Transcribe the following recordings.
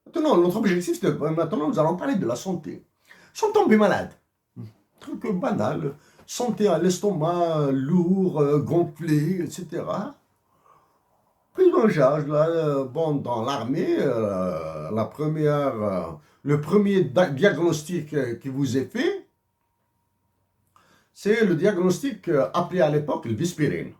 Maintenant, notre objectif, maintenant, nous allons parler de la santé. Ils sont tombés malades. Truc banal. Santé à l'estomac, lourd, gonflé, etc. Prise en charge, là, bon, dans l'armée, le premier diagnostic qui vous est fait, c'est le diagnostic appelé à l'époque le vispirine.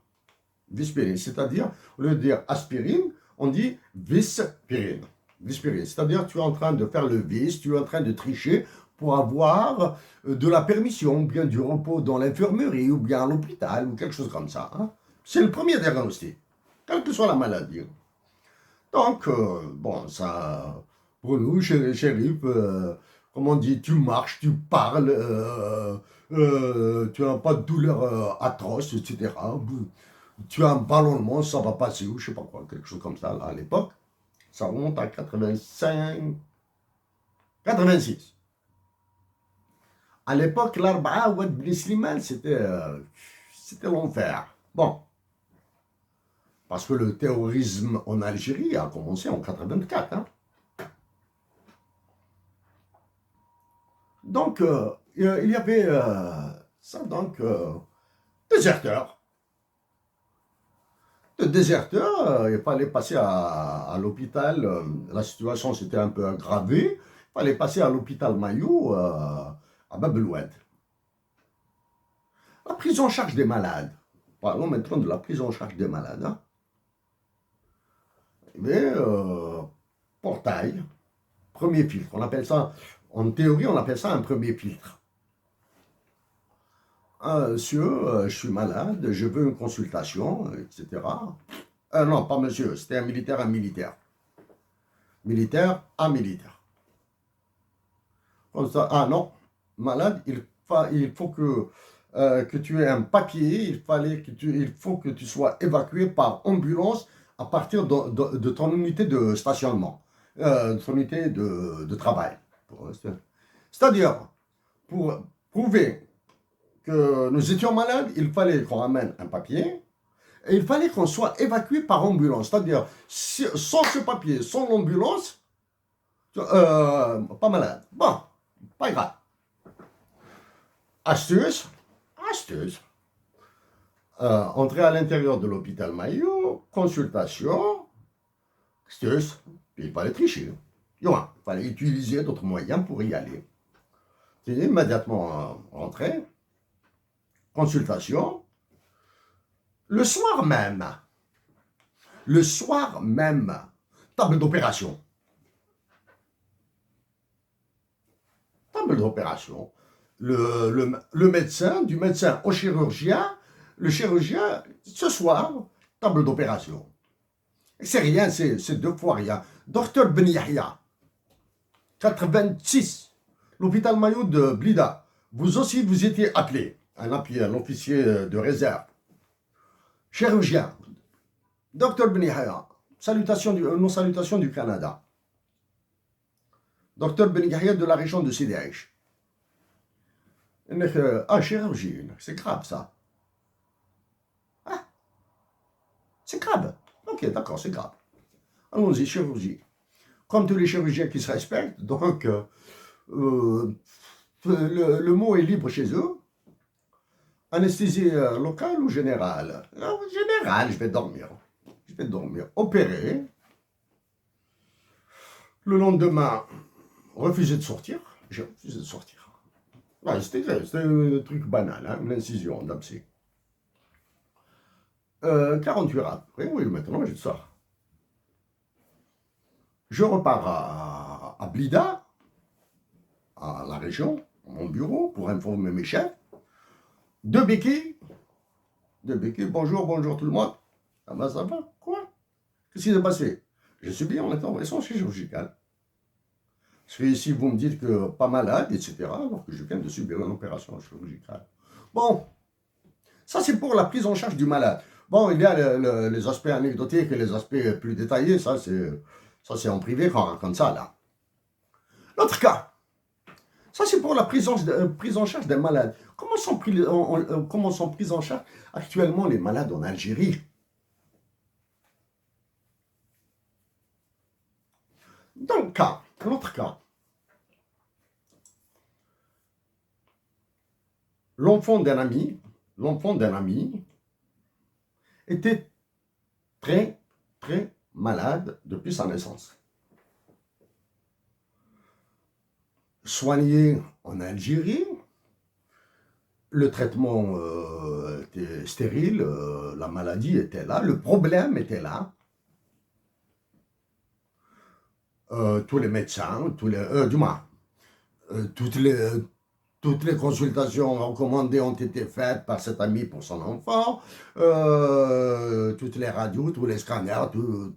Vispirine, c'est-à-dire, au lieu de dire aspirine, on dit vispirine. Vispirine, c'est-à-dire tu es en train de faire le vice, tu es en train de tricher pour avoir de la permission, ou bien du repos dans l'infirmerie, ou bien à l'hôpital, ou quelque chose comme ça. Hein. C'est le premier diagnostic, quelle que soit la maladie. Donc, bon, ça, pour nous, shérif, comme on dit, tu marches, tu parles, tu n'as pas de douleur atroce, etc. Tu as un ballonnement, ça va passer, ou je sais pas quoi, quelque chose comme ça, là, à l'époque. Ça remonte à 85, 86. À l'époque, l'Arba'a ou Ibn Slimane, c'était l'enfer. Bon, parce que le terrorisme en Algérie a commencé en 84. Hein. Donc, il y avait ça, donc, déserteurs. De déserteurs, il fallait passer à l'hôpital. La situation s'était un peu aggravée. Il fallait passer à l'hôpital Maillot à Bab el Oued. La prise en charge des malades. Parlons maintenant de la prise en charge des malades. Hein. Mais, portail, premier filtre. On appelle ça, en théorie, on appelle ça un premier filtre. Monsieur, je suis malade, je veux une consultation, etc. Non, pas monsieur, c'était un militaire à militaire. Militaire à militaire. Comme ça, ah non, malade, il faut que tu aies un papier, il faut que tu sois évacué par ambulance à partir de ton unité de stationnement, de ton unité de travail. C'est-à-dire, pour prouver que nous étions malades, il fallait qu'on ramène un papier et il fallait qu'on soit évacué par ambulance. C'est-à-dire, sans ce papier, sans l'ambulance, pas malade. Bon, pas grave. Astuce, astuce. Entrer à l'intérieur de l'hôpital Maillot, consultation, astuce, puis il fallait tricher. Il fallait utiliser d'autres moyens pour y aller. C'est immédiatement rentrer, consultation. Le soir même, table d'opération. Table d'opération. Le médecin, du médecin au chirurgien, le chirurgien, ce soir, table d'opération. C'est rien, c'est 2 fois rien. Docteur Ben Yahya, 86, l'hôpital Maillot de Blida. Vous aussi, vous étiez appelé, un officier de réserve. Chirurgien, Docteur Ben Yahya, nos salutations du Canada. Docteur Ben Yahya de la région de Sidi Aïch. Chirurgie, c'est grave ça. Ah, c'est grave. Ok, d'accord, c'est grave. Allons-y, chirurgie. Comme tous les chirurgiens qui se respectent, donc le mot est libre chez eux. Anesthésie locale ou générale? Générale, je vais dormir. Je vais dormir. Opérer. Le lendemain, refuser de sortir. J'ai refusé de sortir. Ouais, c'était un truc banal, hein, une incision d'abcès. 48 heures après, oui, maintenant je sors. Je repars à Blida, à la région, à mon bureau, pour informer mes chefs. 2 béquilles. Bonjour tout le monde. Ça va? Quoi? Qu'est-ce qui s'est passé? J'ai subi en intervention chirurgicale. Parce que ici, vous me dites que pas malade, etc., alors que je viens de subir une opération chirurgicale. Bon, ça c'est pour la prise en charge du malade. Bon, il y a les aspects anecdotiques et les aspects plus détaillés, ça c'est en privé qu'on raconte ça là. L'autre cas, ça c'est pour la prise en charge des malades. Comment sont pris en charge actuellement les malades en Algérie? Dans l'autre cas, l'enfant d'un ami était très, très malade depuis sa naissance. Soigné en Algérie, le traitement était stérile, la maladie était là, le problème était là. Tous les médecins, du moins, toutes les consultations recommandées ont été faites par cet ami pour son enfant, toutes les radios, tous les scanners, tout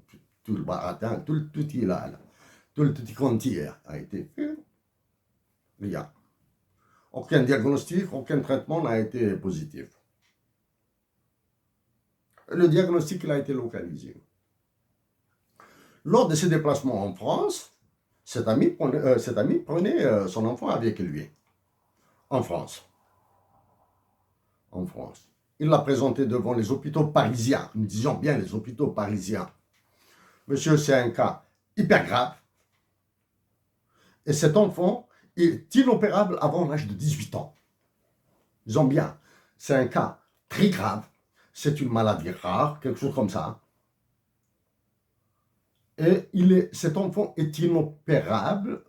le baratin, tout le petit quanti a été fait. Rien. Aucun diagnostic, aucun traitement n'a été positif. Le diagnostic il a été localisé. Lors de ses déplacements en France, cet ami prenait son enfant avec lui. En France. Il l'a présenté devant les hôpitaux parisiens. Nous disons bien les hôpitaux parisiens. Monsieur, c'est un cas hyper grave. Et cet enfant est inopérable avant l'âge de 18 ans. Disons bien, c'est un cas très grave. C'est une maladie rare, quelque chose comme ça. Et cet enfant est inopérable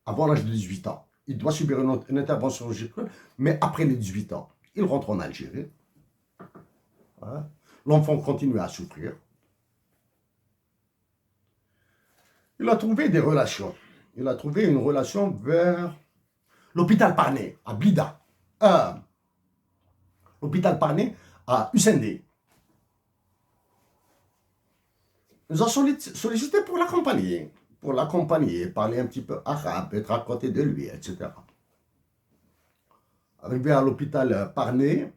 avant l'âge de 18 ans. Il doit subir une intervention chirurgicale, mais après les 18 ans. Il rentre en Algérie. Voilà. L'enfant continue à souffrir. Il a trouvé des relations. Il a trouvé une relation vers l'hôpital Parné, à Blida. L'hôpital Parné, à Usendé. Il nous a sollicité pour l'accompagner, parler un petit peu arabe, être à côté de lui, etc. Arrivé à l'hôpital Parné,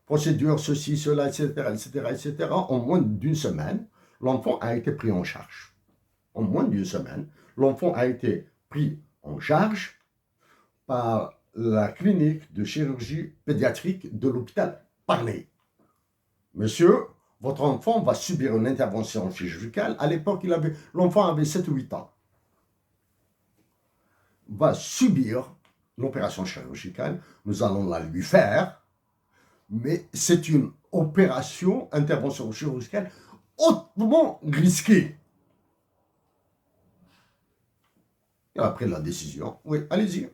procédure, ceci, cela, etc., en moins d'une semaine, l'enfant a été pris en charge. En moins d'une semaine, l'enfant a été pris en charge par la clinique de chirurgie pédiatrique de l'hôpital Parné. Monsieur, votre enfant va subir une intervention chirurgicale. À l'époque, l'enfant avait 7 ou 8 ans. Va subir l'opération chirurgicale. Nous allons la lui faire. Mais c'est une intervention chirurgicale hautement risquée. Il a pris la décision. Oui, allez-y.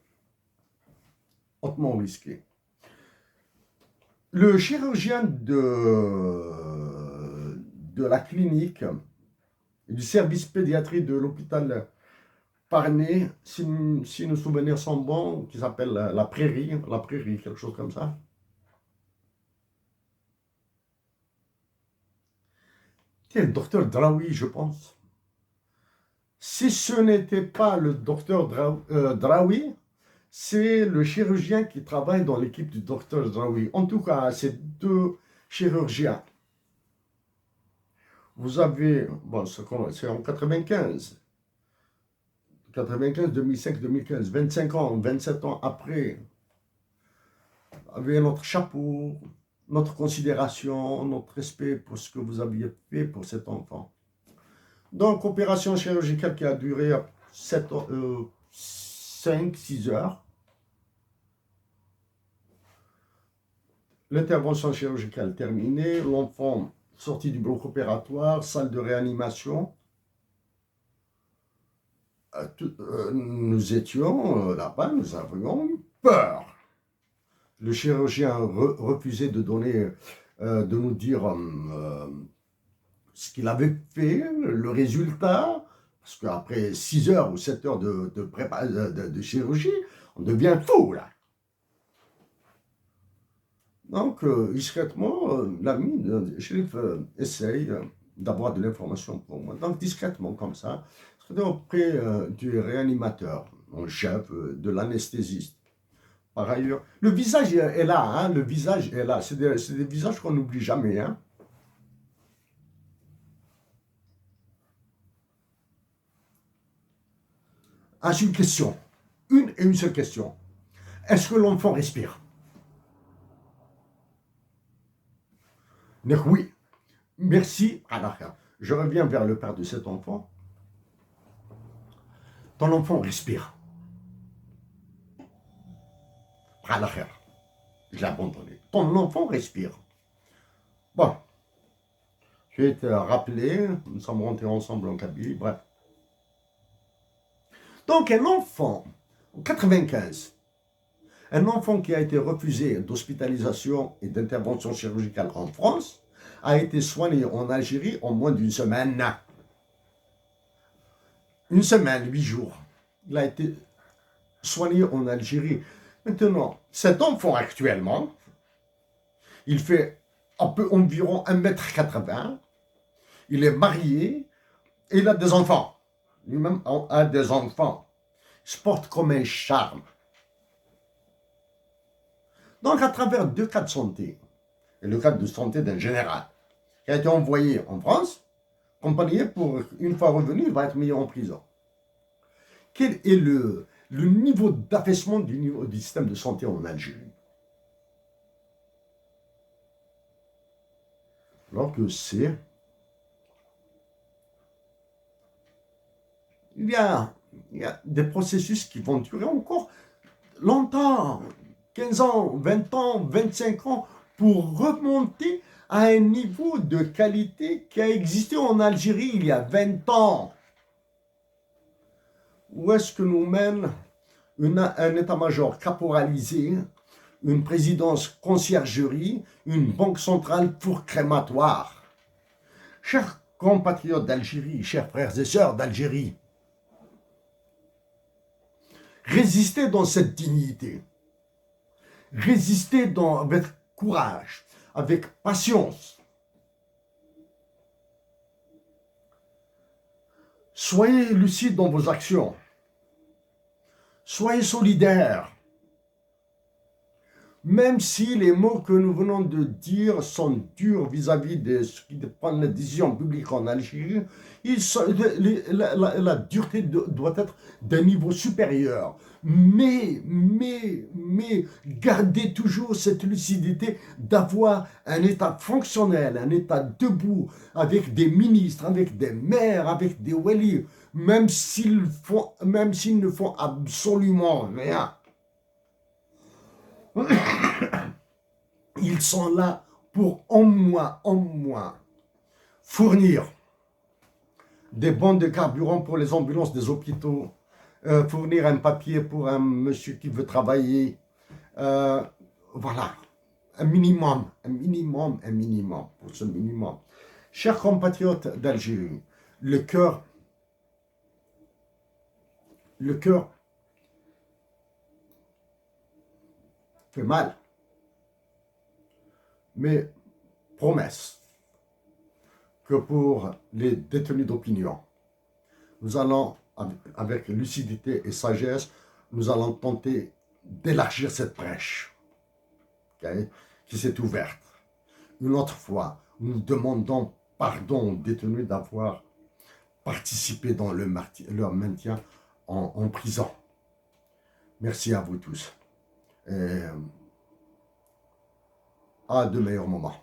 Hautement risquée. Le chirurgien de la clinique et du service pédiatrie de l'hôpital Parné, si nos souvenirs sont bons, qui s'appelle la Prairie, quelque chose comme ça. C'est le docteur Draoui, je pense. Si ce n'était pas le docteur Draoui, c'est le chirurgien qui travaille dans l'équipe du docteur Draoui. En tout cas, ces deux chirurgiens. Vous avez, bon, c'est en 95, 2005, 2015, 25 ans, 27 ans après, avec notre chapeau, notre considération, notre respect pour ce que vous aviez fait pour cet enfant. Donc, opération chirurgicale qui a duré 5-6 heures. L'intervention chirurgicale terminée, l'enfant sorti du bloc opératoire, salle de réanimation. Nous étions là-bas, nous avions peur. Le chirurgien refusait de nous dire ce qu'il avait fait, le résultat, parce qu'après 6 heures ou 7 heures de chirurgie, on devient fou, là. Donc, discrètement, l'ami de Chérif essaye d'avoir de l'information pour moi. Donc, discrètement, comme ça, auprès du réanimateur, en chef, de l'anesthésiste. Par ailleurs, le visage est là, hein, le visage est là. C'est des visages qu'on n'oublie jamais, hein. Ah, c'est une question. Une seule question. Est-ce que l'enfant respire? Oui. Merci. Alors, je reviens vers le père de cet enfant. ton enfant respire. Je l'ai abandonné. Ton enfant respire. Bon, je vais te rappeler, nous sommes rentrés ensemble en Kabylie, bref. Donc un enfant, en 95, un enfant qui a été refusé d'hospitalisation et d'intervention chirurgicale en France, a été soigné en Algérie en moins d'une semaine. Une semaine, 8 jours. Il a été soigné en Algérie. Maintenant, cet enfant actuellement, il fait environ 1,80 m. Il est marié et il a des enfants. Lui-même a des enfants. Il se porte comme un charme. Donc, à travers 2 cas de santé, et le cas de santé d'un général, qui a été envoyé en France, accompagné pour, une fois revenu, il va être mis en prison. Quel est le niveau d'affaissement du système de santé en Algérie? Alors que il y a des processus qui vont durer encore longtemps, 15 ans, 20 ans, 25 ans, pour remonter à un niveau de qualité qui a existé en Algérie il y a 20 ans. Où est-ce que nous mène un état-major caporalisé, une présidence conciergerie, une banque centrale pour crématoire? Chers compatriotes d'Algérie, chers frères et sœurs d'Algérie, résistez dans cette dignité. Résistez avec courage, avec patience. Soyez lucides dans vos actions. Soyez solidaires. Même si les mots que nous venons de dire sont durs vis-à-vis de ceux qui prennent les décisions publiques en Algérie, la dureté doit être d'un niveau supérieur. Mais gardez toujours cette lucidité d'avoir un État fonctionnel, un État debout, avec des ministres, avec des maires, avec des walis, même s'ils ne font absolument rien. Ils sont là pour au moins fournir des bons de carburant pour les ambulances des hôpitaux, fournir un papier pour un monsieur qui veut travailler, voilà, un minimum, pour ce minimum. Chers compatriotes d'Algérie, le cœur fait mal. Mais promesse que pour les détenus d'opinion, nous allons, avec lucidité et sagesse, nous allons tenter d'élargir cette brèche, okay, qui s'est ouverte. Une autre fois, nous demandons pardon aux détenus d'avoir participé dans leur maintien en prison. Merci à vous tous. Et à de meilleurs moments.